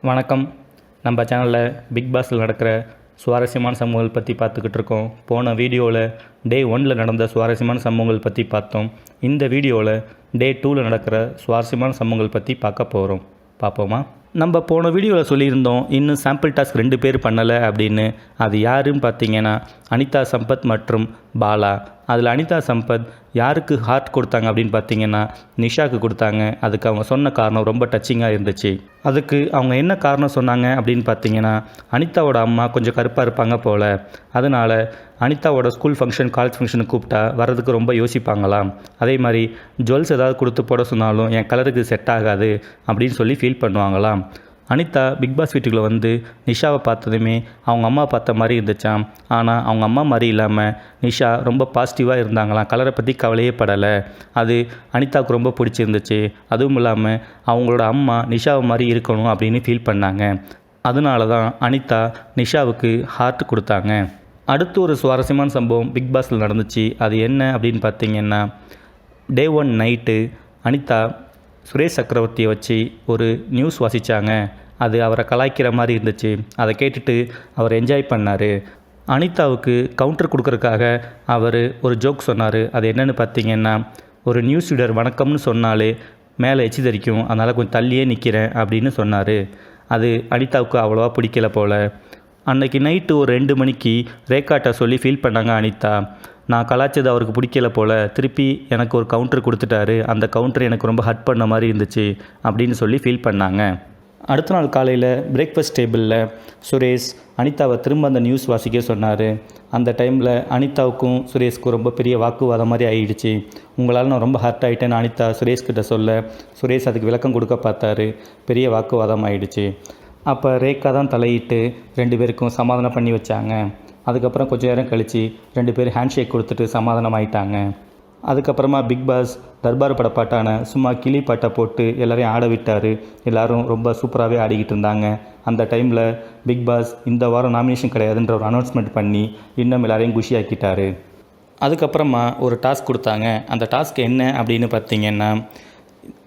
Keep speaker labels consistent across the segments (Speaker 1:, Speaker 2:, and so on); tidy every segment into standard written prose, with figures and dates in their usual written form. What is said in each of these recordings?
Speaker 1: வணக்கம். நம்ம சேனலில் பிக் பாஸில் நடக்கிற சுவாரஸ்யமான சம்பவங்கள் பற்றி பார்த்துக்கிட்டு இருக்கோம். போன வீடியோவில் டே 1ல் நடந்த சுவாரஸ்யமான சம்பவங்கள் பற்றி பார்த்தோம். இந்த வீடியோவில் டே 2ல் நடக்கிற சுவாரஸ்யமான சம்பவங்கள் பற்றி பார்க்க போகிறோம். பார்ப்போமா? நம்ம போன வீடியோவில் சொல்லியிருந்தோம் இன்னும் சாம்பிள் டாஸ்க் 2 பேர் பண்ணலை அப்படின்னு. அது யாருன்னு பார்த்தீங்கன்னா அனிதா சம்பத் மற்றும் பாலா. அதில் அனிதா சம்பத் யாருக்கு ஹார்ட் கொடுத்தாங்க அப்படின்னு பார்த்தீங்கன்னா நிஷாவுக்கு கொடுத்தாங்க. அதுக்கு அவங்க சொன்ன காரணம் ரொம்ப டச்சிங்காக இருந்துச்சு. அதுக்கு அவங்க என்ன காரணம் சொன்னாங்க அப்படின்னு பார்த்தீங்கன்னா அனிதாவோட அம்மா கொஞ்சம் கருப்பாக இருப்பாங்க போல், அதனால் அனிதாவோட ஸ்கூல் ஃபங்க்ஷன் காலேஜ் ஃபங்க்ஷனுக்கு கூப்பிட்டா வர்றதுக்கு ரொம்ப யோசிப்பாங்களாம். அதே மாதிரி ஜுவல்ஸ் ஏதாவது கொடுத்து போட சொன்னாலும் என் கலருக்கு செட் ஆகாது அப்படின்னு சொல்லி ஃபீல் பண்ணுவாங்களாம். அனிதா பிக் பாஸ் வீட்டுக்குள்ளே வந்து நிஷாவை பார்த்ததுமே அவங்க அம்மா பார்த்த மாதிரி இருந்துச்சாம். ஆனால் அவங்க அம்மா மாதிரி இல்லாமல் நிஷா ரொம்ப பாசிட்டிவாக இருந்தாங்களாம். கலரை பற்றி கவலையே படலை. அது அனிதாவுக்கு ரொம்ப பிடிச்சிருந்துச்சு. அதுவும் இல்லாமல் அவங்களோட அம்மா நிஷாவை மாதிரி இருக்கணும் அப்படின்னு ஃபீல் பண்ணாங்க. அதனால தான் அனிதா நிஷாவுக்கு ஹார்ட் கொடுத்தாங்க. அடுத்து ஒரு சுவாரஸ்யமான சம்பவம் பிக் பாஸில் நடந்துச்சு. அது என்ன அப்படின்னு பார்த்தீங்கன்னா டே 1 நைட்டு அனிதா சுரேஷ் சக்கரவர்த்தியை வச்சு ஒரு நியூஸ் வாசித்தாங்க. அது அவரை கலாய்க்கிற மாதிரி இருந்துச்சு. அதை கேட்டுட்டு அவர் என்ஜாய் பண்ணார். அனிதாவுக்கு கவுண்டர் கொடுக்கறதுக்காக அவர் ஒரு ஜோக் சொன்னார். அது என்னென்னு பார்த்தீங்கன்னா ஒரு நியூஸ் ரீடர் வணக்கம்னு சொன்னாலே மேலே எச்சி தரிக்கும், அதனால் கொஞ்சம் தள்ளியே நிற்கிறேன் அப்படின்னு சொன்னார். அது அனிதாவுக்கு அவ்வளோவா பிடிக்கல போல். அன்றைக்கி நைட்டு ஒரு 2 மணிக்கு ரேகாட்டை சொல்லி ஃபீல் பண்ணாங்க அனிதா. நான் கலாய்ச்சது அவருக்கு பிடிக்கல போல், திருப்பி எனக்கு ஒரு கவுண்டர் கொடுத்துட்டாரு. அந்த கவுண்டர் எனக்கு ரொம்ப ஹர்ட் பண்ண மாதிரி இருந்துச்சு அப்படின்னு சொல்லி ஃபீல் பண்ணாங்க. அடுத்த நாள் காலையில் பிரேக்ஃபாஸ்ட் டேபிளில் சுரேஷ் அனிதாவை திரும்ப அந்த நியூஸ் வாசிக்க சொன்னார். அந்த டைமில் அனிதாவுக்கும் சுரேஷ்க்கும் ரொம்ப பெரிய வாக்குவாதம் மாதிரி ஆகிடுச்சு. உங்களால் நான் ரொம்ப ஹர்ட் ஆகிட்டேன்னு அனிதா சுரேஷ்கிட்ட சொல்ல சுரேஷ் அதுக்கு விளக்கம் கொடுக்க பார்த்தாரு. பெரிய வாக்குவாதம் ஆகிடுச்சு. அப்போ ரேகா தான் தலையிட்டு 2 பேருக்கும் சமாதானம் பண்ணி வச்சாங்க. அதுக்கப்புறம் கொஞ்சம் நேரம் கழித்து 2 பேர் ஹேண்ட்ஷேக் கொடுத்துட்டு சமாதானம் ஆகிட்டாங்க. அதுக்கப்புறமா பிக் பாஸ் தர்பார் பட பாட்டான சும்மா கிளி பாட்டை போட்டு எல்லோரையும் ஆட விட்டார். எல்லோரும் ரொம்ப சூப்பராகவே ஆடிக்கிட்டு இருந்தாங்க. அந்த டைமில் பிக் பாஸ் இந்த வாரம் நாமினேஷன் கிடையாதுன்ற ஒரு அனௌன்ஸ்மெண்ட் பண்ணி இன்னும் எல்லோரையும் குஷியாக்கிட்டார். அதுக்கப்புறமா ஒரு டாஸ்க் கொடுத்தாங்க. அந்த டாஸ்க் என்ன அப்படின்னு பார்த்தீங்கன்னா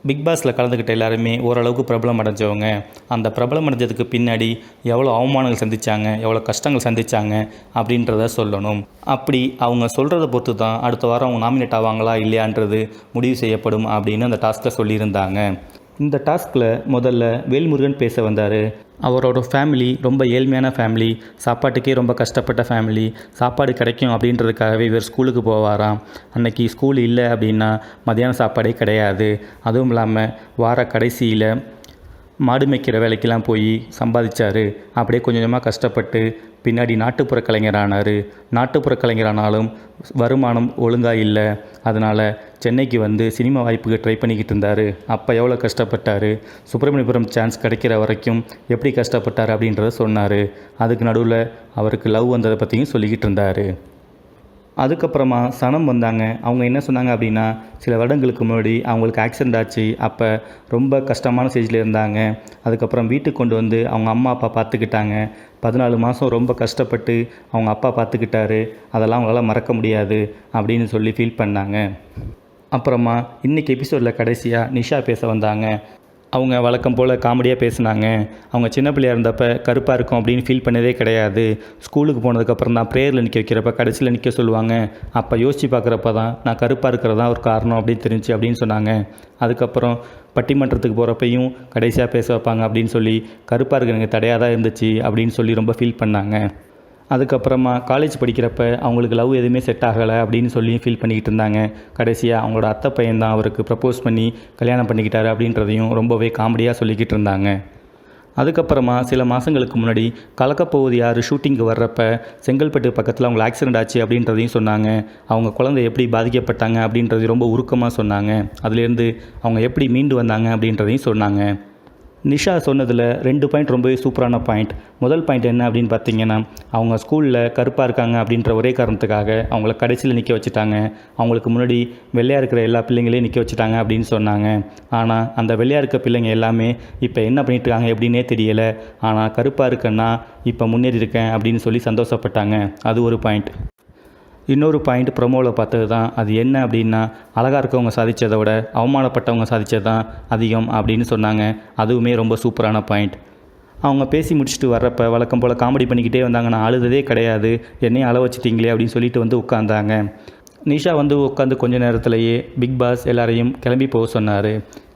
Speaker 1: பிக் பாஸில் கலந்துக்கிட்ட எல்லாருமே ஓரளவுக்கு பிரபலம் அடைஞ்சவங்க. அந்த பிரபலம் அடைஞ்சதுக்கு பின்னாடி எவ்வளோ அவமானங்கள் சந்தித்தாங்க, எவ்வளோ கஷ்டங்கள் சந்தித்தாங்க அப்படின்றத சொல்லணும். அப்படி அவங்க சொல்கிறத பொறுத்து தான் அடுத்த வாரம் அவங்க நாமினேட் ஆவாங்களா இல்லையான்றது முடிவு செய்யப்படும் அப்படின்னு அந்த டாஸ்க்கை சொல்லியிருந்தாங்க. இந்த டாஸ்கில் முதல்ல வேல்முருகன் பேச வந்தார். அவரோட ஃபேமிலி ரொம்ப ஏழ்மையான ஃபேமிலி, சாப்பாட்டுக்கே ரொம்ப கஷ்டப்பட்ட ஃபேமிலி. சாப்பாடு கிடைக்கும் அப்படின்றதுக்காகவே இவர் ஸ்கூலுக்கு போவாராம். அன்றைக்கி ஸ்கூல் இல்லை அப்படின்னா மதியான சாப்பாடே கிடையாது. அதுவும் இல்லாமல் வார கடைசியில் மாடு மேய்க்கிற வேலைக்கெல்லாம் போய் சம்பாதிச்சார். அப்படியே கொஞ்சம் கொஞ்சமாக கஷ்டப்பட்டு பின்னாடி நாட்டுப்புற கலைஞரானார். நாட்டுப்புற கலைஞரானாலும் வருமானம் ஒழுங்காக இல்லை. அதனால் சென்னைக்கு வந்து சினிமா வாய்ப்புக்கு ட்ரை பண்ணிக்கிட்டு இருந்தார். அப்போ எவ்வளோ கஷ்டப்பட்டார், சுப்பிரமணியபுரம் சான்ஸ் கிடைக்கிற வரைக்கும் எப்படி கஷ்டப்பட்டார் அப்படின்றத சொன்னார். அதுக்கு நடுவில் அவருக்கு லவ் வந்ததை பற்றியும் சொல்லிக்கிட்டு இருந்தார். அதுக்கப்புறமா சனம் வந்தாங்க. அவங்க என்ன சொன்னாங்க அப்படின்னா சில வருடங்களுக்கு முன்னாடி அவங்களுக்கு ஆக்சிடெண்ட் ஆச்சு. அப்போ ரொம்ப கஷ்டமான ஸ்டேஜில் இருந்தாங்க. அதுக்கப்புறம் வீட்டுக்கு கொண்டு வந்து அவங்க அம்மா அப்பா பார்த்துக்கிட்டாங்க. 14 மாதம் ரொம்ப கஷ்டப்பட்டு அவங்க அப்பா பார்த்துக்கிட்டாரு. அதெல்லாம் அவங்களால மறக்க முடியாது அப்படின்னு சொல்லி ஃபீல் பண்ணாங்க. அப்புறமா இன்றைக்கி எபிசோடில் கடைசியாக நிஷா பேச வந்தாங்க. அவங்க வழக்கம் போல் காமெடியாக பேசினாங்க. அவங்க சின்ன பிள்ளையாக இருந்தப்போ கருப்பாக இருக்கும் அப்படின்னு ஃபீல் பண்ணதே கிடையாது. ஸ்கூலுக்கு போனதுக்கப்புறம் தான் ப்ரேயரில் நிற்க வைக்கிறப்ப கடைசியில் நிற்க சொல்லுவாங்க. அப்போ யோசித்து பார்க்குறப்ப தான் நான் கருப்பாக இருக்கிறது தான் ஒரு காரணம் அப்படின்னு தெரிஞ்சு அப்படின்னு சொன்னாங்க. அதுக்கப்புறம் பட்டிமன்றத்துக்கு போகிறப்பையும் கடைசியாக பேச வைப்பாங்க அப்படின்னு சொல்லி கருப்பாக இருக்கிற எனக்கு தடையாக தான் இருந்துச்சு அப்படின்னு சொல்லி ரொம்ப ஃபீல் பண்ணாங்க. அதுக்கப்புறமா காலேஜ் படிக்கிறப்ப அவங்களுக்கு லவ் எதுவுமே செட் ஆகலை அப்படின்னு சொல்லி ஃபீல் பண்ணிக்கிட்டு இருந்தாங்க. கடைசியாக அவங்களோட அத்தை பையன் தான் அவருக்கு ப்ரப்போஸ் பண்ணி கல்யாணம் பண்ணிக்கிட்டாரு அப்படின்றதையும் ரொம்பவே காமெடியாக சொல்லிக்கிட்டு இருந்தாங்க. அதுக்கப்புறமா சில மாதங்களுக்கு முன்னாடி கலக்கப்போவது யார் ஷூட்டிங்க்கு வர்றப்ப செங்கல்பட்டு பக்கத்தில் அவங்களுக்கு ஆக்சிடெண்ட் ஆச்சு அப்படின்றதையும் சொன்னாங்க. அவங்க குழந்தை எப்படி பாதிக்கப்பட்டாங்க அப்படின்றது ரொம்ப உருக்கமாக சொன்னாங்க. அதுலேருந்து அவங்க எப்படி மீண்டு வந்தாங்க அப்படின்றதையும் சொன்னாங்க. நிஷா சொன்னதில் 2 பாயிண்ட் ரொம்பவே சூப்பரான பாயிண்ட். முதல் பாயிண்ட் என்ன அப்படின்னு பார்த்தீங்கன்னா அவங்க ஸ்கூலில் கருப்பாக இருக்காங்க அப்படின்ற ஒரே காரணத்துக்காக அவங்கள கடைசியில் நிற்க வச்சுட்டாங்க. அவங்களுக்கு முன்னாடி வெள்ளையாக இருக்கிற எல்லா பிள்ளைங்களையும் நிற்க வச்சுட்டாங்க அப்படின்னு சொன்னாங்க. ஆனால் அந்த வெள்ளையாக இருக்க பிள்ளைங்க எல்லாமே இப்போ என்ன பண்ணிட்டுருக்காங்க எப்படின்னே தெரியலை. ஆனால் கருப்பாக இருக்கேன்னா இப்போ முன்னேறி இருக்கேன் அப்படின்னு சொல்லி சந்தோஷப்பட்டாங்க. அது ஒரு பாயிண்ட். இன்னொரு பாயிண்ட் ப்ரொமோவில் பார்த்தது தான். அது என்ன அப்படின்னா அழகாக இருக்கவங்க சாதித்ததை விட அவமானப்பட்டவங்க சாதித்தது தான் அதிகம் அப்படின்னு சொன்னாங்க. அதுவுமே ரொம்ப சூப்பரான பாயிண்ட். அவங்க பேசி முடிச்சுட்டு வர்றப்ப வழக்கம் போல் காமெடி பண்ணிக்கிட்டே வந்தாங்க. நான் அழுததே கிடையாது, என்னையும் அழ வச்சிட்டிங்களே அப்படின்னு சொல்லிட்டு வந்து உட்காந்தாங்க. நிஷா வந்து உட்காந்து கொஞ்ச நேரத்திலேயே பிக் பாஸ் எல்லாரையும் கிளம்பி போக சொன்னார்.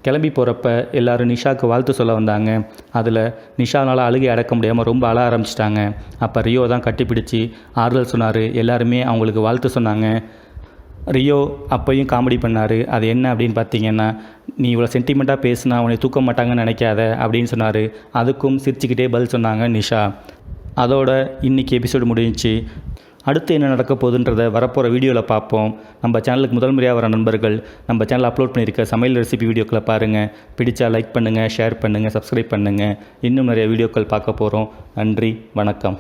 Speaker 1: கிளம்பி போகிறப்ப எல்லோரும் நிஷாவுக்கு வாழ்த்து சொல்ல வந்தாங்க. அதில் நிஷானால் அழுகை அடக்க முடியாமல் ரொம்ப அழ ஆரம்பிச்சிட்டாங்க. அப்போ ரியோ தான் கட்டிப்பிடிச்சி ஆறுதல் சொன்னார். எல்லாருமே அவங்களுக்கு வாழ்த்து சொன்னாங்க. ரியோ அப்பையும் காமெடி பண்ணார். அது என்ன அப்படின்னு பார்த்தீங்கன்னா, நீ இவ்வளோ சென்டிமெண்ட்டாக பேசுனா உன்னை தூக்க மாட்டாங்கன்னு நினைக்காத அப்படின்னு சொன்னார். அதுக்கும் சிரிச்சுக்கிட்டே பதில் சொன்னாங்க நிஷா. அதோட இன்றைக்கி எபிசோடு முடிஞ்சிச்சு. அடுத்து என்ன நடக்க போகுதுன்றதை வரப்போகிற வீடியோவில் பார்ப்போம். நம்ம சேனலுக்கு முதல் முறையாக வர நண்பர்கள் நம்ம சேனலில் அப்லோட் பண்ணியிருக்க சமையல் ரெசிபி வீடியோக்களை பாருங்கள். பிடிச்சா லைக் பண்ணுங்கள், ஷேர் பண்ணுங்கள், சப்ஸ்கிரைப் பண்ணுங்கள். இன்னும் நிறைய வீடியோக்கள் பார்க்க போகிறோம். நன்றி, வணக்கம்.